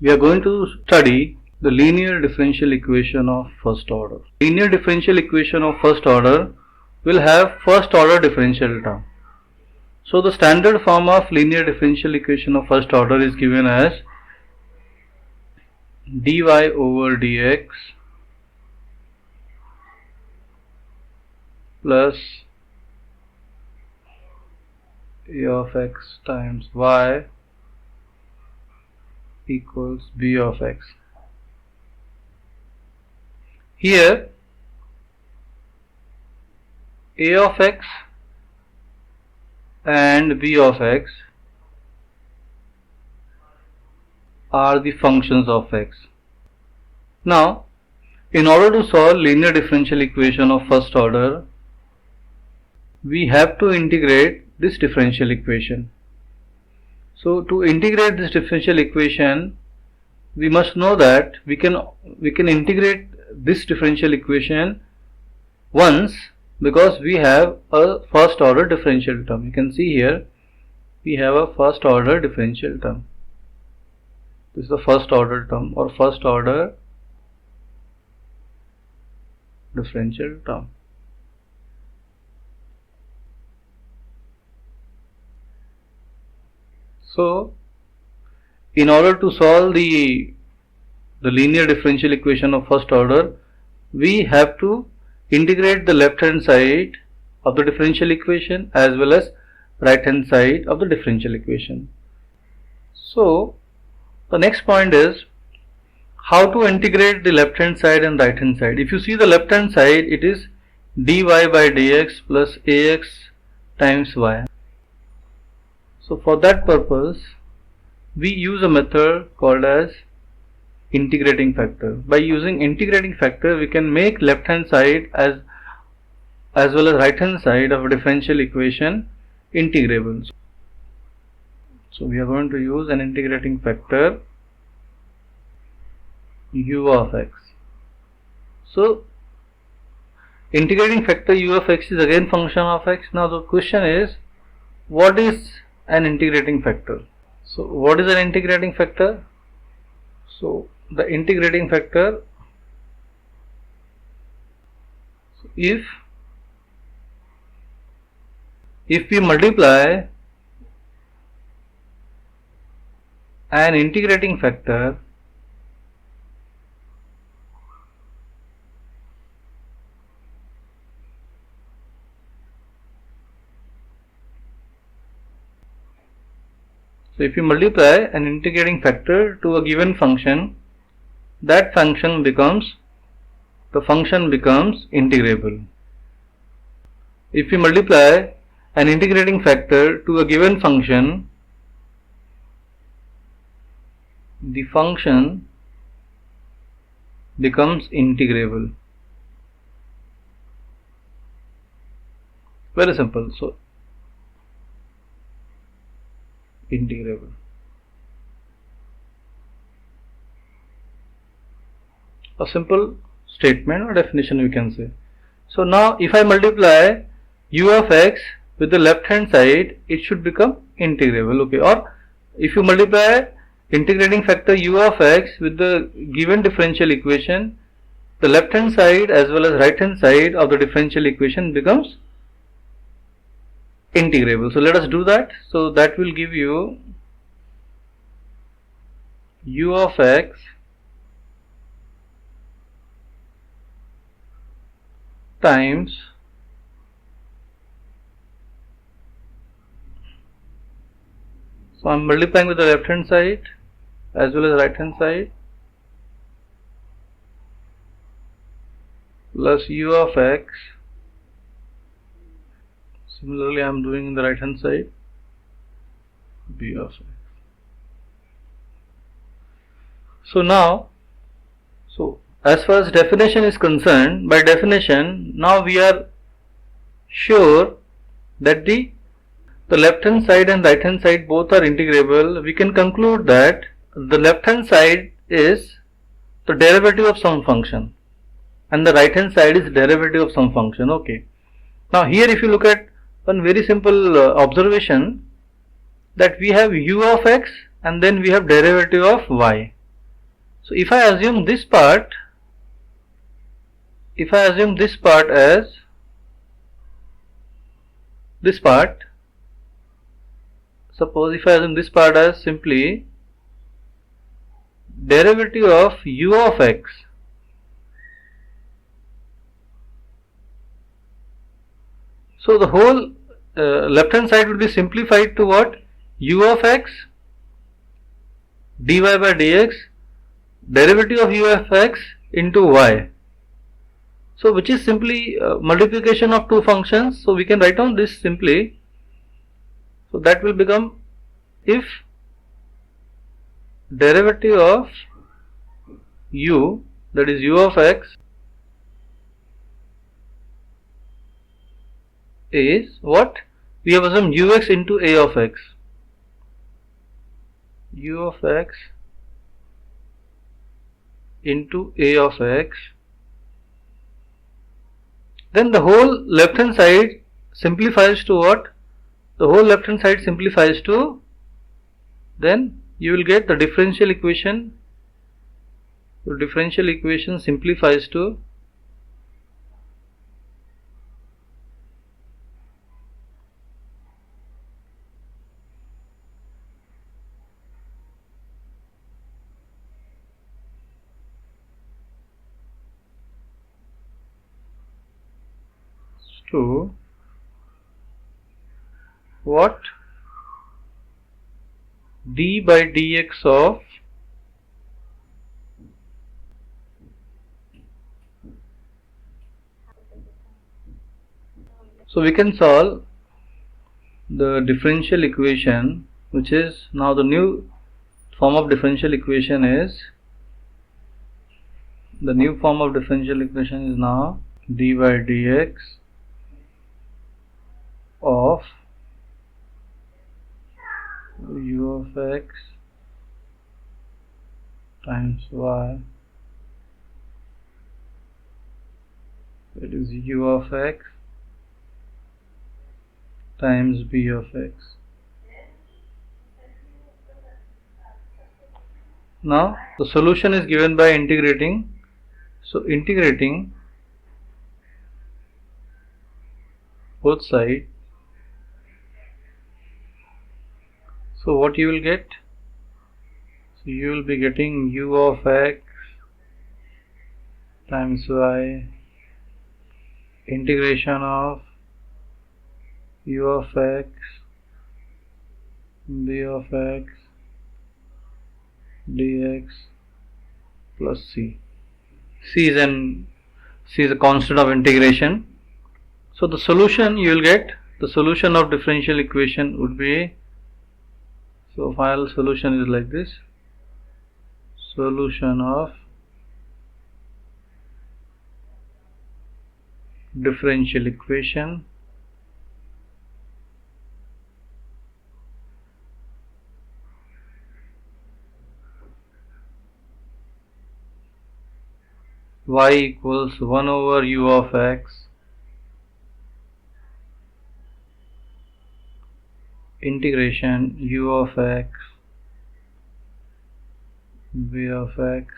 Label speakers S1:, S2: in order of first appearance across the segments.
S1: we are going to study the linear differential equation of first order. Linear differential equation of first order will have first order differential term. So the standard form of linear differential equation of first order is given as dy over dx plus a of x times y equals b of x. Here a of x and b of x are the functions of x. Now, in order to solve linear differential equation of first order, we have to integrate this differential equation. So to integrate this differential equation, we must know that we can integrate this differential equation once, because we have a first order differential term. You can see here we have a first order differential term. This is the first order term or first order differential term. So in order to solve the linear differential equation of first order, we have to integrate the left hand side of the differential equation as well as right hand side of the differential equation. So the next point is how to integrate the left hand side and right hand side. If you see the left hand side, it is dy by dx plus ax times y. So for that purpose, we use a method called as integrating factor. By using integrating factor, we can make left hand side as well as right hand side of a differential equation integrable. So we are going to use an integrating factor u of x. So integrating factor u of x is again function of x. Now the question is, what is an integrating factor? So what is an integrating factor? So the integrating factor, if we multiply an integrating factor if you multiply an integrating factor to a given function, that function becomes integrable. If you multiply an integrating factor to a given function, the function becomes integrable. Very simple. So integrable. A simple statement or definition we can say. So now if I multiply u of x with the left hand side, it should become integrable. Okay, or if you multiply integrating factor u of x with the given differential equation, the left hand side as well as right hand side of the differential equation becomes integrable. So let us do that. So that will give you u of x times so I am multiplying with the left hand side as well as right hand side plus u of x. Similarly, I am doing in the right hand side b of x. So now, as far as definition is concerned, by definition, now we are sure that the left hand side and right hand side both are integrable. We can conclude that the left hand side is the derivative of some function and the right hand side is derivative of some function. Okay. Now here if you look at one very simple observation, that we have u of x and then we have derivative of y. So if I assume this part, as this part, suppose if I assume this part as simply derivative of u of x, so the whole left hand side will be simplified to what? U of x dy by dx derivative of u of x into y. So which is simply multiplication of two functions. So we can write down this simply. So that will become, if derivative of u, that is u of x, is what? We have assumed ux into a of x. U of x into a of x. Then the whole left hand side simplifies to what? The whole left hand side simplifies to, then you will get the differential equation. The differential equation simplifies to what? D by dx of so we can solve the differential equation, which is now the new form of differential equation is, the new form of differential equation is now d by dx of u of x times y, that is u of x times b of x. Now the solution is given by integrating. So integrating both sides, so what you will get? So you will be getting u of x times y integration of u of x b of x dx plus c. C is a constant of integration. So the solution you will get, the solution of differential equation would be, so final solution is like this: solution of differential equation y equals 1 over u of x integration u of x b of x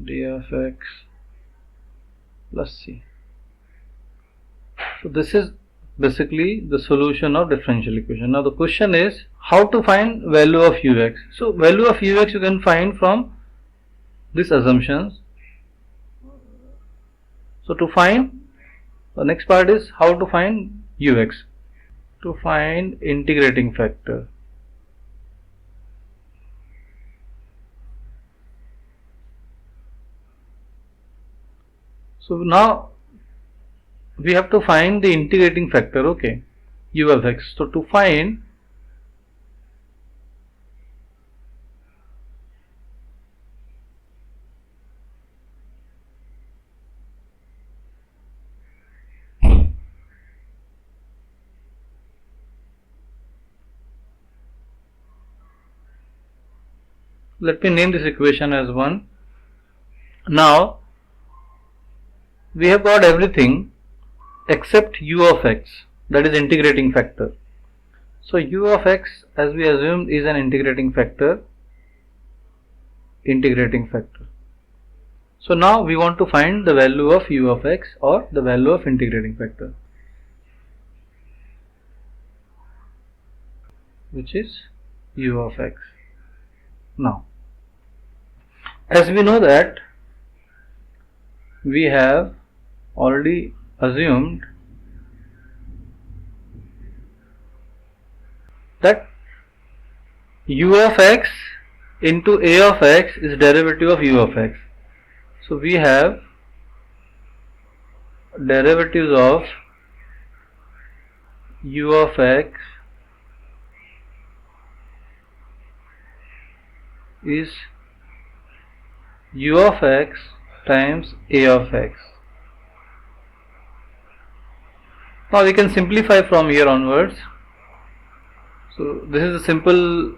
S1: d of x plus c. So this is basically the solution of differential equation. Now the question is how to find value of ux. So value of ux you can find from these assumptions. So to find, the next part is how to find ux. To find integrating factor. So now we have to find the integrating factor, okay, u of x. So to find, let me name this equation as 1. Now we have got everything except u of x, that is integrating factor. So u of x, as we assumed, is an integrating factor. integrating factor. So now we want to find the value of u of x or the value of integrating factor, which is u of x. Now, as we know that we have already assumed that u of x into a of x is derivative of u of x. So we have derivatives of u of x is u of x times a of x. Now we can simplify from here onwards. So this is a simple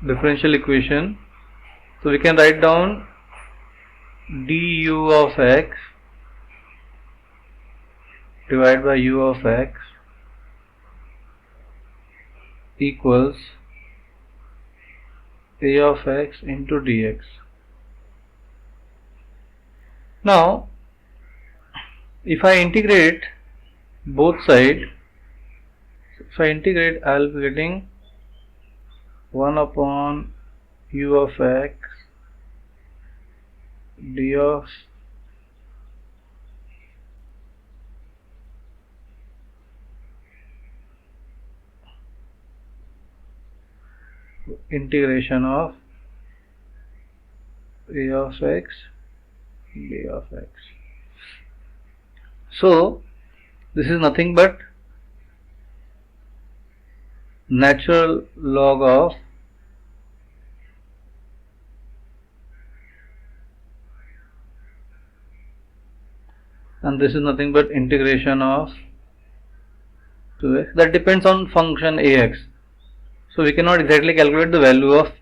S1: differential equation. So we can write down du of x divided by u of x equals a of x into dx. Now if I integrate both sides, if I integrate, I will be getting 1 upon u of x d of integration of a of x d of x. So this is nothing but natural log of and this is nothing but integration of 2x. That depends on function ax. So we cannot exactly calculate the value of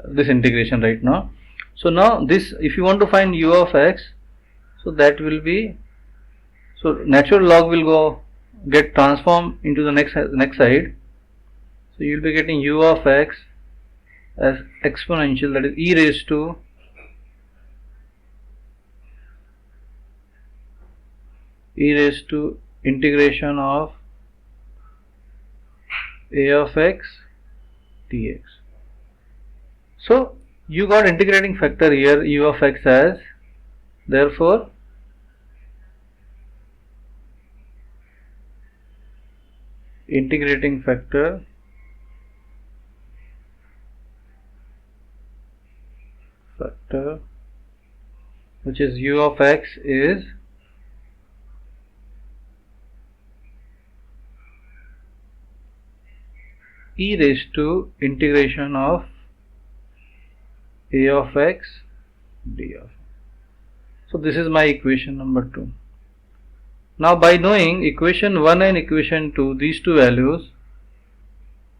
S1: this integration right now. So now this, if you want to find u of x, so that will be, so natural log will get transformed into the next side. So you will be getting u of x as exponential, that is e raised to integration of a of x dx. So you got integrating factor here, u of x as, therefore integrating factor which is u of x is e raised to integration of a of x d of x. So this is my equation number 2. Now by knowing equation 1 and equation 2, these two values,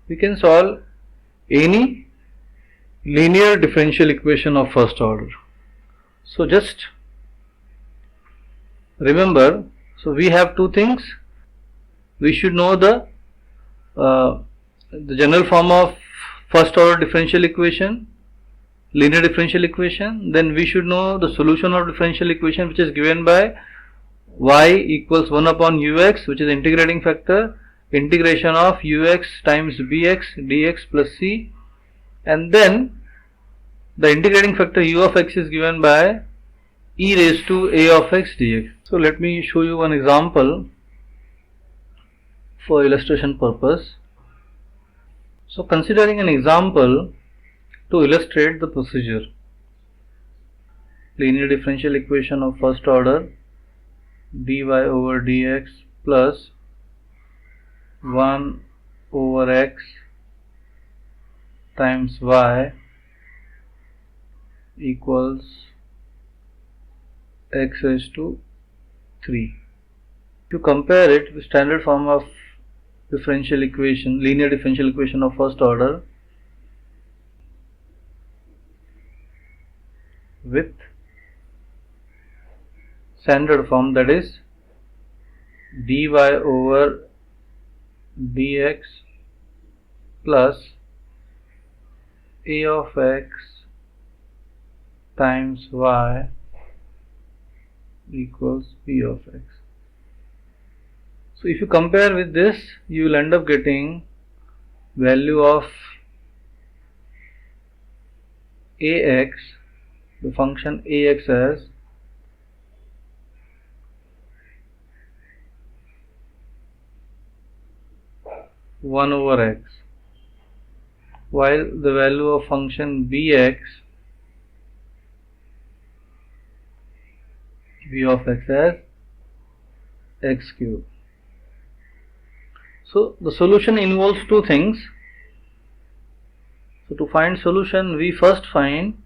S1: we can solve any linear differential equation of first order. So just remember, so we have two things. We should know the general form of first order differential equation, linear differential equation. Then we should know the solution of differential equation, which is given by y equals 1 upon ux, which is integrating factor, integration of ux times bx dx plus c, and then the integrating factor u of x is given by e raised to a of x dx. So let me show you one example for illustration purpose. So considering an example to illustrate the procedure, linear differential equation of first order dy over dx plus 1 over x times y equals x raised to 3. If you compare it with standard form of differential equation, linear differential equation of first order with standard form, that is dy over dx plus a of x times y equals p of x. So if you compare with this, you will end up getting value of ax, the function ax as one over x, while the value of function bx, v of x as x cube. So the solution involves two things. So to find solution, we first find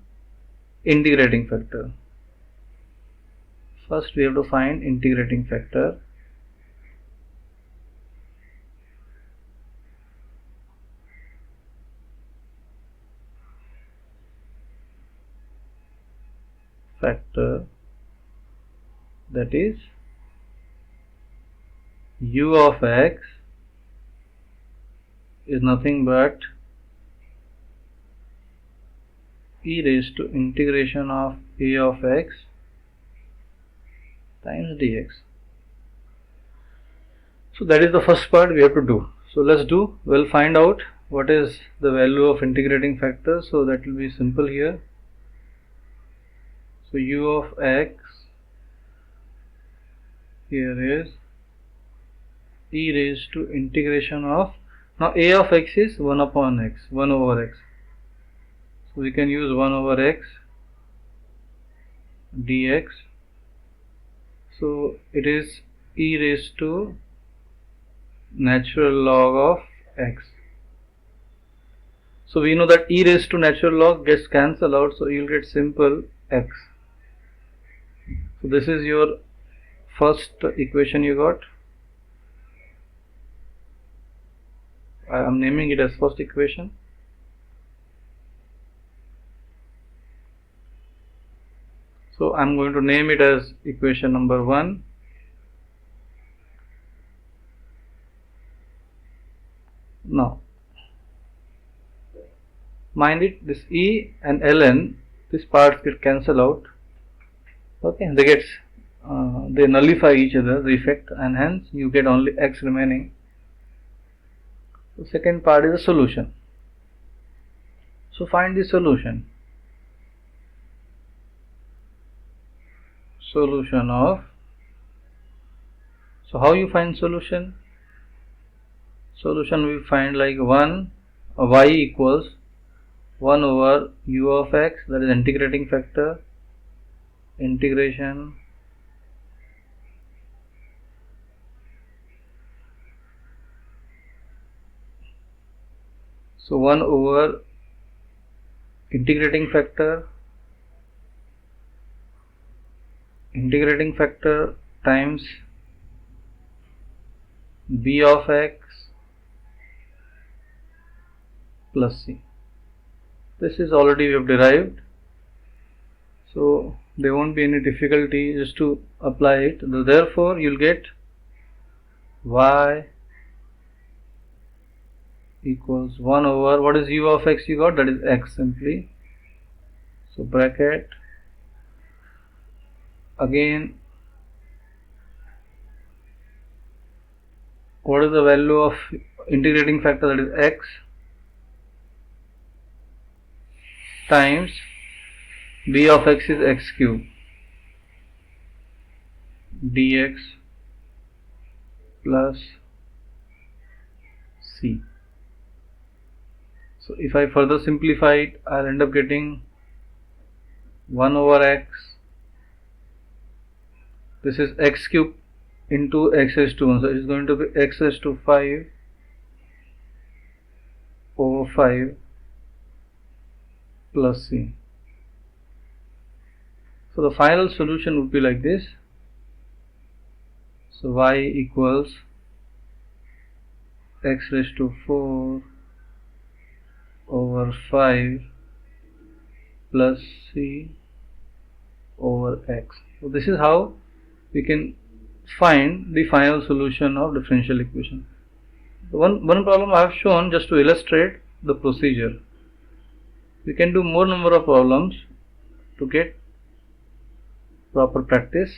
S1: integrating factor. First we have to find integrating factor. Factor that is u of x is nothing but e raised to integration of a of x times dx. So that is the first part we have to do. So let's do. We'll find out what is the value of integrating factor. So that will be simple here. So u of x here is e raised to integration of, now a of x is 1 upon x, 1 over x. So we can use 1 over x dx. So it is e raised to natural log of x. So we know that e raised to natural log gets cancelled out, so you will get simple x. So this is your first equation you got. I am naming it as first equation. So I am going to name it as equation number 1. Now mind it, this e and ln, these parts get cancelled out. Okay, they nullify each other, the effect, and hence you get only x remaining. The second part is the solution. So find the solution. Solution of, so how you find solution? Solution we find like y equals 1 over u of x, that is integrating factor, integration so 1 over integrating factor times b of x plus c. This is already we have derived, so there won't be any difficulty just to apply it. Therefore you will get y equals 1 over, what is u of x you got? That is x simply. So bracket, again what is the value of integrating factor? That is x times b of x is x cube dx plus c. So if I further simplify it, I'll end up getting 1 over x, this is x cube into x raised to 1, so it is going to be x raised to 5 over 5 plus c. So the final solution would be like this. So y equals x raised to 4 over 5 plus c over x. So this is how we can find the final solution of differential equation. One problem I have shown just to illustrate the procedure. We can do more number of problems to get proper practice.